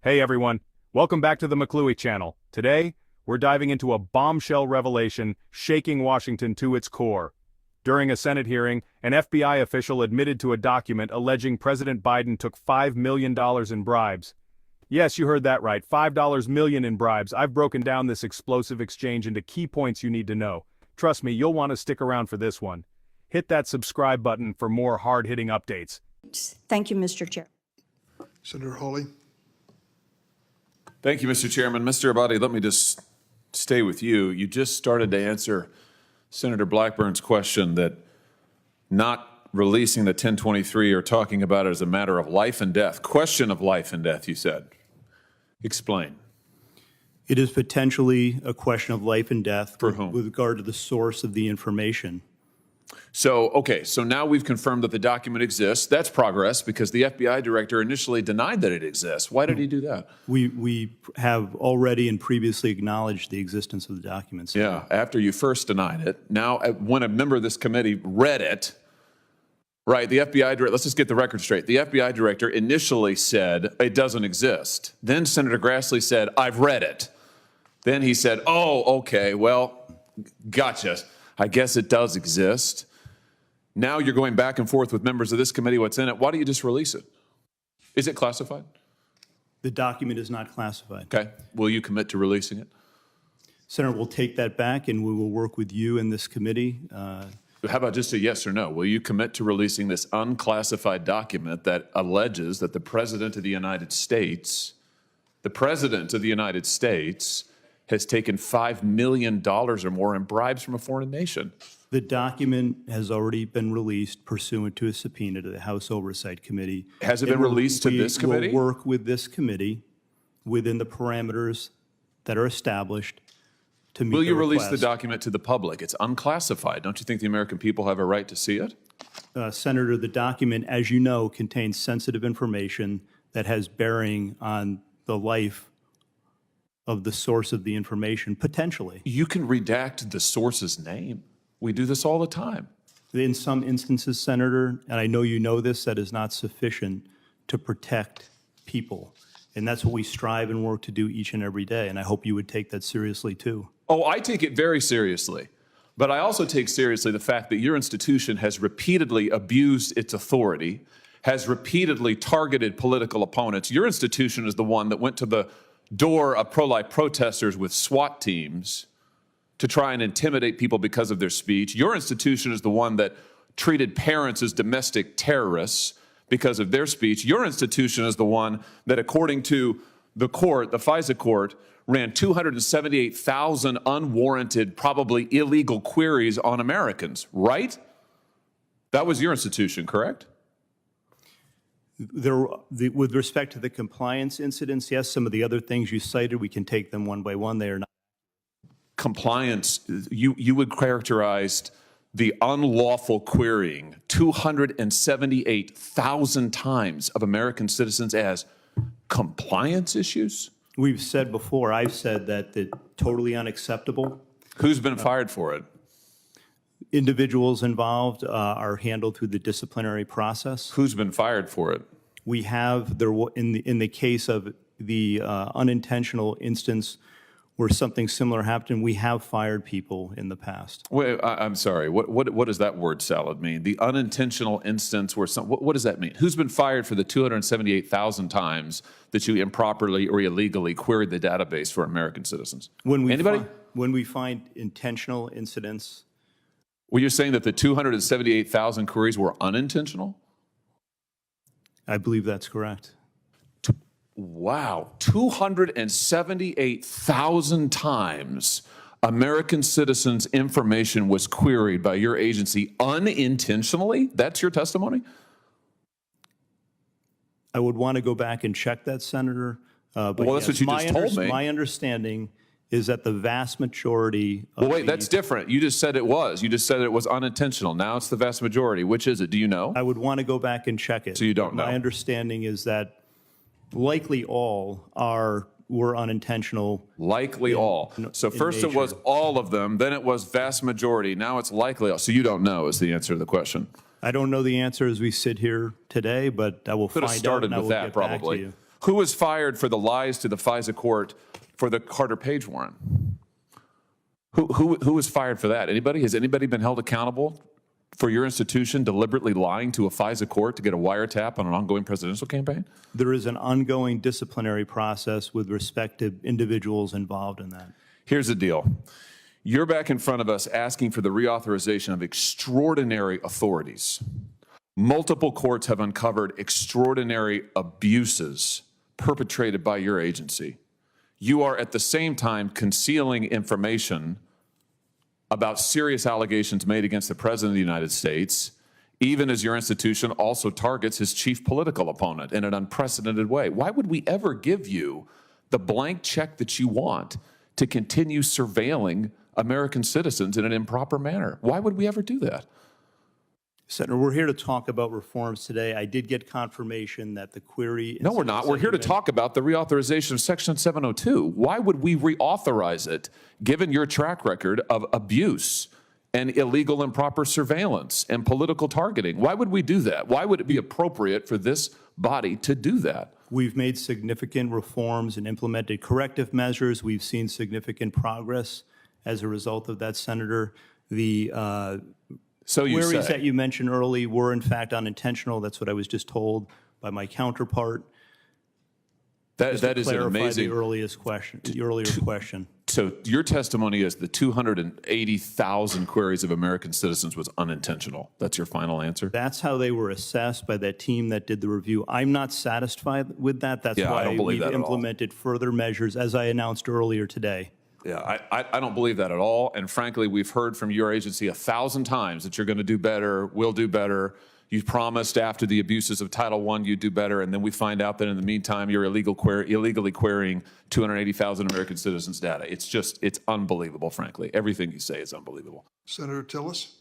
Hey everyone, welcome back to the McClooey channel. Today, we're diving into a bombshell revelation shaking Washington to its core. During a Senate hearing, an FBI official admitted to a document alleging President Biden took $5 million in bribes. Yes, you heard that right, $5 million in bribes. I've broken down this explosive exchange into key points you need to know. Trust me, you'll want to stick around for this one. Hit that subscribe button for more hard-hitting updates. Thank you, Mr. Chair. Senator Hawley. Thank you, Mr. Chairman. Mr. Abadi, let me just stay with you. You just started to answer Senator Blackburn's question that not releasing the 1023 or talking about it as a matter of life and death. Question of life and death, you said. Explain. It is potentially a question of life and death For whom? With regard to the source of the information. So now we've confirmed that the document exists. That's progress because the FBI director initially denied that it exists. Why did he do that? We have already and previously acknowledged the existence of the documents. Yeah, after you first denied it. Now, when a member of this committee read it, right, the FBI director, let's just get the record straight. The FBI director initially said it doesn't exist. Then Senator Grassley said, I've read it. Then he said, oh, okay, well, gotcha. I guess it does exist. Now you're going back and forth with members of this committee, what's in it. Why don't you just release it? Is it classified? The document is not classified. Okay. Will you commit to releasing it? Senator, we'll take that back and we will work with you in this committee. How about just a yes or no? Will you commit to releasing this unclassified document that alleges that the President of the United States, has taken $5 million or more in bribes from a foreign nation? The document has already been released pursuant to a subpoena to the House Oversight Committee. Has it been released to this committee? We will work with this committee within the parameters that are established to meet Will you the release the request. document to the public? It's unclassified. Don't you think the American people have a right to see it? Senator, the document, as you know, contains sensitive information that has bearing on the life of the source of the information, potentially. You can redact the source's name. We do this all the time. In some instances, Senator, and I know you know this, that is not sufficient to protect people. And that's what we strive and work to do each and every day. And I hope you would take that seriously, too. Oh, I take it very seriously. But I also take seriously the fact that your institution has repeatedly abused its authority, has repeatedly targeted political opponents. Your institution is the one that went to the door of pro-life protesters with SWAT teams to try and intimidate people because of their speech. Your institution is the one that treated parents as domestic terrorists because of their speech. Your institution is the one that, according to the court, the FISA court, ran 278,000 unwarranted, probably illegal queries on Americans, right? That was your institution, correct? With respect to the compliance incidents, yes, some of the other things you cited, we can take them one by one. They are not. Compliance, you would characterize the unlawful querying 278,000 times of American citizens as compliance issues? We've said before, I've said that totally unacceptable. Who's been fired for it? Individuals involved are handled through the disciplinary process. Who's been fired for it? We have, in the case of the unintentional instance where something similar happened, we have fired people in the past. Wait, I'm sorry. What does that word salad mean? The unintentional instance where what does that mean? Who's been fired for the 278,000 times that you improperly or illegally queried the database for American citizens? Anybody? When we find intentional incidents. Well, you're saying that the 278,000 queries were unintentional? I believe that's correct. Wow, 278,000 times American citizens' information was queried by your agency unintentionally? That's your testimony? I would want to go back and check that, Senator. But well, that's what you just told me. My understanding is that the vast majority of Well, wait, that's different. You just said it was. You just said it was unintentional. Now it's the vast majority. Which is it? Do you know? I would want to go back and check it. So you don't know? My understanding is that likely all were unintentional. Likely all. So first it was all of them, then it was vast majority. Now it's likely all. So you don't know is the answer to the question. I don't know the answer as we sit here today, but I will find out and I will get back to you. Who was fired for the lies to the FISA court for the Carter Page warrant? Who was fired for that? Anybody? Has anybody been held accountable for your institution deliberately lying to a FISA court to get a wiretap on an ongoing presidential campaign? There is an ongoing disciplinary process with respect to individuals involved in that. Here's the deal. You're back in front of us asking for the reauthorization of extraordinary authorities. Multiple courts have uncovered extraordinary abuses perpetrated by your agency. You are at the same time concealing information about serious allegations made against the President of the United States, even as your institution also targets his chief political opponent in an unprecedented way. Why would we ever give you the blank check that you want to continue surveilling American citizens in an improper manner? Why would we ever do that? Senator, we're here to talk about reforms today. I did get confirmation that the query... No, we're not. We're here to talk about the reauthorization of Section 702. Why would we reauthorize it, given your track record of abuse and illegal improper surveillance and political targeting? Why would we do that? Why would it be appropriate for this body to do that? We've made significant reforms and implemented corrective measures. We've seen significant progress as a result of that, Senator. The queries that you mentioned early were, in fact, unintentional. That's what I was just told by my counterpart. That is an amazing... The earlier question. So your testimony is the 280,000 queries of American citizens was unintentional. That's your final answer? That's how they were assessed by that team that did the review. I'm not satisfied with that. That's why we've implemented further measures, as I announced earlier today. Yeah, I don't believe that at all. And frankly, we've heard from your agency 1,000 times that you're going to do better, will do better. You promised after the abuses of Title I you'd do better, and then we find out that in the meantime you're illegally querying 280,000 American citizens' data. It's unbelievable, frankly. Everything you say is unbelievable. Senator Tillis.